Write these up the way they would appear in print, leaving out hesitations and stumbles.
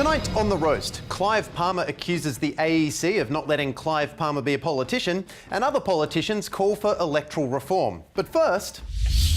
Tonight on The Roast, Clive Palmer accuses the AEC of not letting Clive Palmer be a politician, and other politicians call for electoral reform. But first...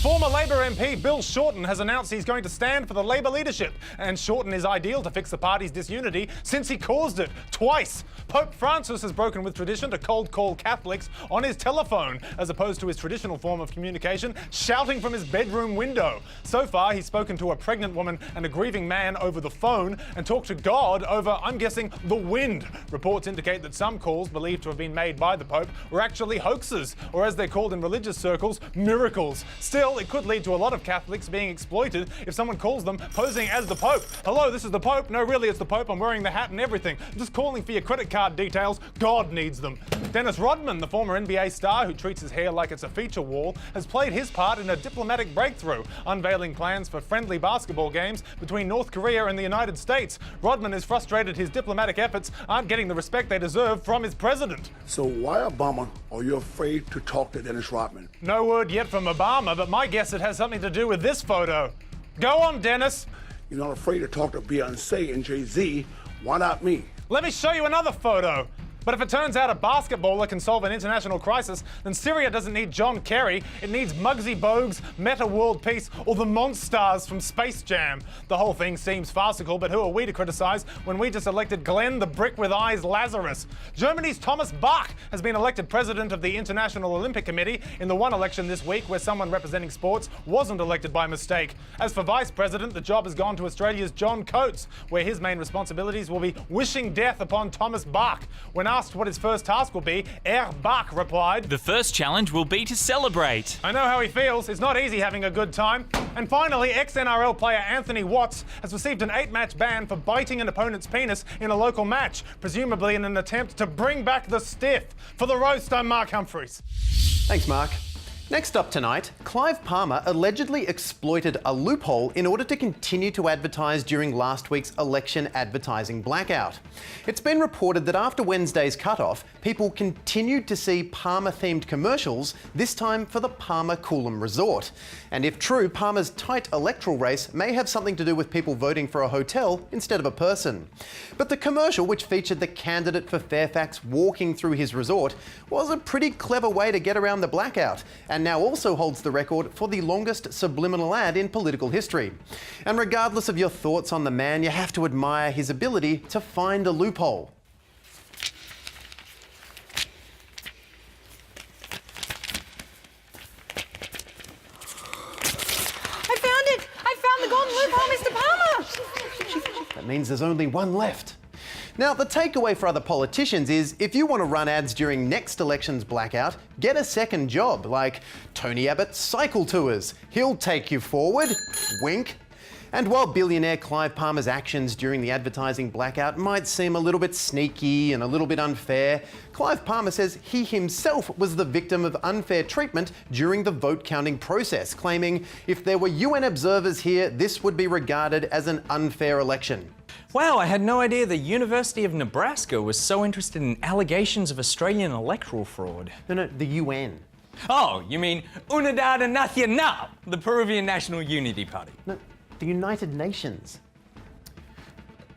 Former Labor MP Bill Shorten has announced he's going to stand for the Labor leadership, and Shorten is ideal to fix the party's disunity since he caused it twice. Pope Francis has broken with tradition to cold call Catholics on his telephone, as opposed to his traditional form of communication, shouting from his bedroom window. So far, he's spoken to a pregnant woman and a grieving man over the phone and talked to God over, I'm guessing, the wind. Reports indicate that some calls believed to have been made by the Pope were actually hoaxes, or as they're called in religious circles, miracles. Still, it could lead to a lot of Catholics being exploited if someone calls them posing as the Pope. Hello, this is the Pope. No, really, it's the Pope. I'm wearing the hat and everything. I'm just calling for your credit card details. God needs them. Dennis Rodman, the former NBA star who treats his hair like it's a feature wall, has played his part in a diplomatic breakthrough, unveiling plans for friendly basketball games between North Korea and the United States. Rodman is frustrated his diplomatic efforts aren't getting the respect they deserve from his president. So why, Obama, are you afraid to talk to Dennis Rodman? No word yet from Obama, but my guess it has something to do with this photo. Go on, Dennis. You're not afraid to talk to Beyonce and Jay-Z. Why not me? Let me show you another photo. But if it turns out a basketballer can solve an international crisis, then Syria doesn't need John Kerry. It needs Muggsy Bogues, Meta World Peace, or the Monstars from Space Jam. The whole thing seems farcical, but who are we to criticise when we just elected Glenn the Brick with Eyes Lazarus? Germany's Thomas Bach has been elected president of the International Olympic Committee in the one election this week where someone representing sports wasn't elected by mistake. As for vice president, the job has gone to Australia's John Coates, where his main responsibilities will be wishing death upon Thomas Bach. When asked what his first task will be, Bach replied, "The first challenge will be to celebrate." I know how he feels. It's not easy having a good time. And finally, ex-NRL player Anthony Watts has received an 8-match ban for biting an opponent's penis in a local match, presumably in an attempt to bring back the stiff. For The Roast, I'm Mark Humphries. Thanks, Mark. Next up tonight, Clive Palmer allegedly exploited a loophole in order to continue to advertise during last week's election advertising blackout. It's been reported that after Wednesday's cutoff, people continued to see Palmer-themed commercials, this time for the Palmer Coolum Resort. And if true, Palmer's tight electoral race may have something to do with people voting for a hotel instead of a person. But the commercial, which featured the candidate for Fairfax walking through his resort, was a pretty clever way to get around the blackout, and now also holds the record for the longest subliminal ad in political history. And regardless of your thoughts on the man, you have to admire his ability to find a loophole. I found the golden loophole, Mr. Palmer! That means there's only one left. Now, the takeaway for other politicians is if you want to run ads during next election's blackout, get a second job, like Tony Abbott's cycle tours. He'll take you forward. Wink. And while billionaire Clive Palmer's actions during the advertising blackout might seem a little bit sneaky and a little bit unfair, Clive Palmer says he himself was the victim of unfair treatment during the vote counting process, claiming if there were UN observers here, this would be regarded as an unfair election. Wow, I had no idea the University of Nebraska was so interested in allegations of Australian electoral fraud. No, the UN. Oh, you mean Unidad Nacional, the Peruvian National Unity Party? No, the United Nations.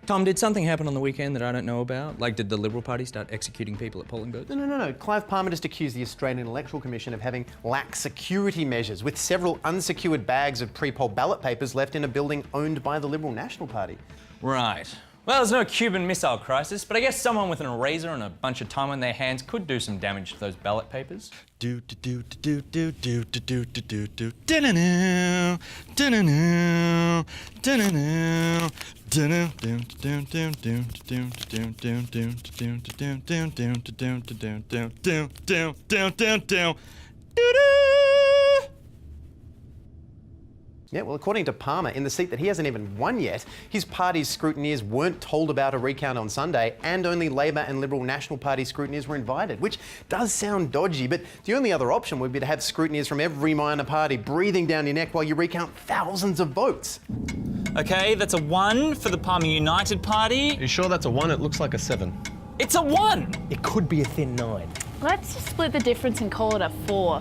Tom, did something happen on the weekend that I don't know about? Like, did the Liberal Party start executing people at polling booths? No. Clive Palmer just accused the Australian Electoral Commission of having lax security measures, with several unsecured bags of pre-poll ballot papers left in a building owned by the Liberal National Party. Right. Well, there's no Cuban Missile Crisis, but I guess someone with an eraser and a bunch of time on their hands could do some damage to those ballot papers. Yeah, well, according to Palmer, in the seat that he hasn't even won yet, his party's scrutineers weren't told about a recount on Sunday, and only Labor and Liberal National Party scrutineers were invited, which does sound dodgy, but the only other option would be to have scrutineers from every minor party breathing down your neck while you recount thousands of votes. Okay, that's a 1 for the Palmer United Party. You sure that's a 1? It looks like a 7. It's a 1! It could be a thin 9. Let's just split the difference and call it a 4.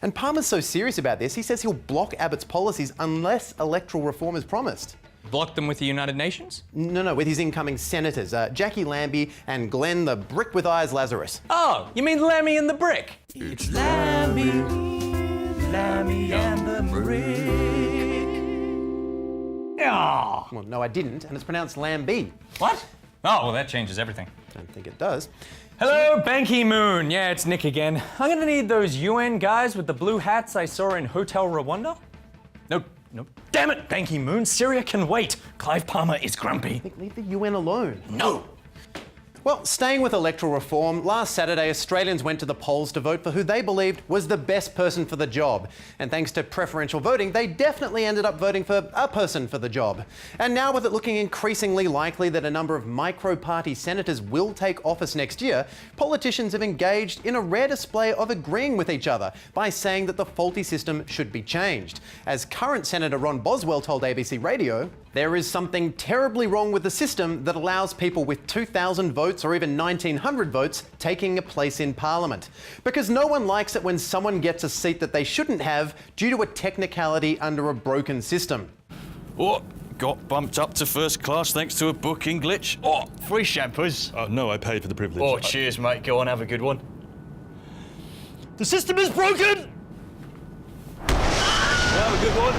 And Palmer's so serious about this, he says he'll block Abbott's policies unless electoral reform is promised. Block them with the United Nations? No, with his incoming senators, Jackie Lambie and Glenn the Brick with Eyes Lazarus. Oh, you mean Lammy and the Brick? It's Lammy and the Brick. Oh. Well, no, I didn't, and it's pronounced Lambie. What? Oh, well, that changes everything. I don't think it does. Hello, Ban Ki-moon. Yeah, it's Nick again. I'm gonna need those UN guys with the blue hats I saw in Hotel Rwanda. No. Damn it, Ban Ki-moon. Syria can wait. Clive Palmer is grumpy. Leave the UN alone. No. Well, staying with electoral reform, last Saturday Australians went to the polls to vote for who they believed was the best person for the job. And thanks to preferential voting, they definitely ended up voting for a person for the job. And now with it looking increasingly likely that a number of micro-party senators will take office next year, politicians have engaged in a rare display of agreeing with each other by saying that the faulty system should be changed. As current Senator Ron Boswell told ABC Radio, there is something terribly wrong with the system that allows people with 2,000 votes or even 1,900 votes taking a place in Parliament. Because no one likes it when someone gets a seat that they shouldn't have due to a technicality under a broken system. Oh, got bumped up to first class thanks to a booking glitch. Oh, free shampoos. No, I paid for the privilege. Oh, cheers, mate. Go on, have a good one. The system is broken! Have a good one.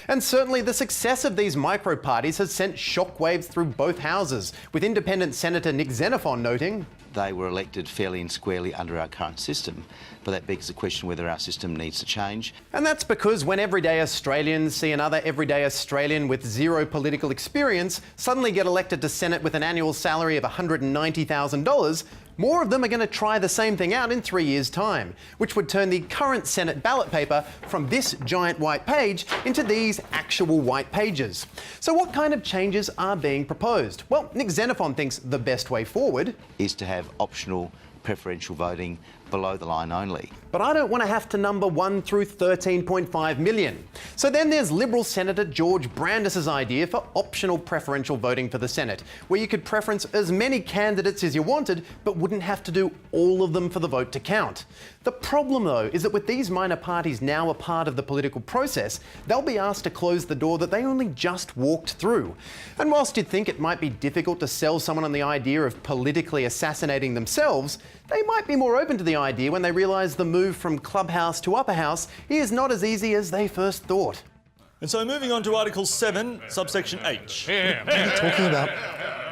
And certainly the success of these micro-parties has sent shockwaves through both houses, with independent Senator Nick Xenophon noting, they were elected fairly and squarely under our current system, but that begs the question whether our system needs to change. And that's because when everyday Australians see another everyday Australian with zero political experience suddenly get elected to Senate with an annual salary of $190,000, more of them are going to try the same thing out in 3 years' time, which would turn the current Senate ballot paper from this giant white page into these actual white pages. So what kind of changes are being proposed? Well, Nick Xenophon thinks the best way forward is to have optional preferential voting below the line only. But I don't want to have to number 1 through 13.5 million. So then there's Liberal Senator George Brandis's idea for optional preferential voting for the Senate, where you could preference as many candidates as you wanted, but wouldn't have to do all of them for the vote to count. The problem, though, is that with these minor parties now a part of the political process, they'll be asked to close the door that they only just walked through. And whilst you'd think it might be difficult to sell someone on the idea of politically assassinating themselves, they might be more open to the idea when they realise the move from clubhouse to upper house is not as easy as they first thought. And so moving on to Article 7, subsection H. What are you talking about?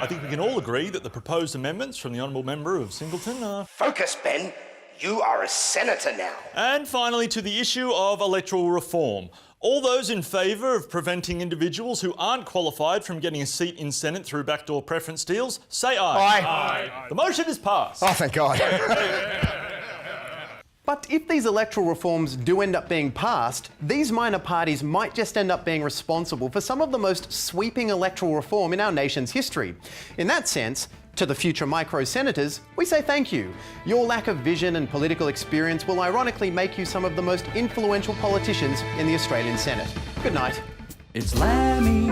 I think we can all agree that the proposed amendments from the Honourable Member of Singleton are... Focus, Ben. You are a senator now. And finally to the issue of electoral reform. All those in favour of preventing individuals who aren't qualified from getting a seat in Senate through backdoor preference deals, say aye. Aye. The motion is passed. Oh, thank God. But if these electoral reforms do end up being passed, these minor parties might just end up being responsible for some of the most sweeping electoral reform in our nation's history. In that sense, to the future micro-senators, we say thank you. Your lack of vision and political experience will ironically make you some of the most influential politicians in the Australian Senate. Good night. It's Lammy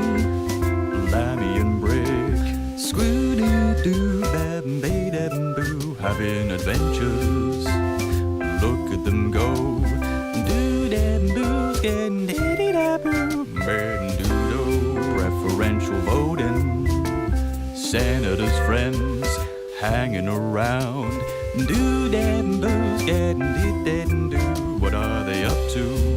and Brick, screw-doo-doo, bam-bay-dam-boo, having adventures. Look at them go, do-dam-boo, scan-diddy-da-boo, bird-doo-doo, preferential voting. Senators' friends hanging around, do-dam-boo, scan-diddy-da-boo, what are they up to?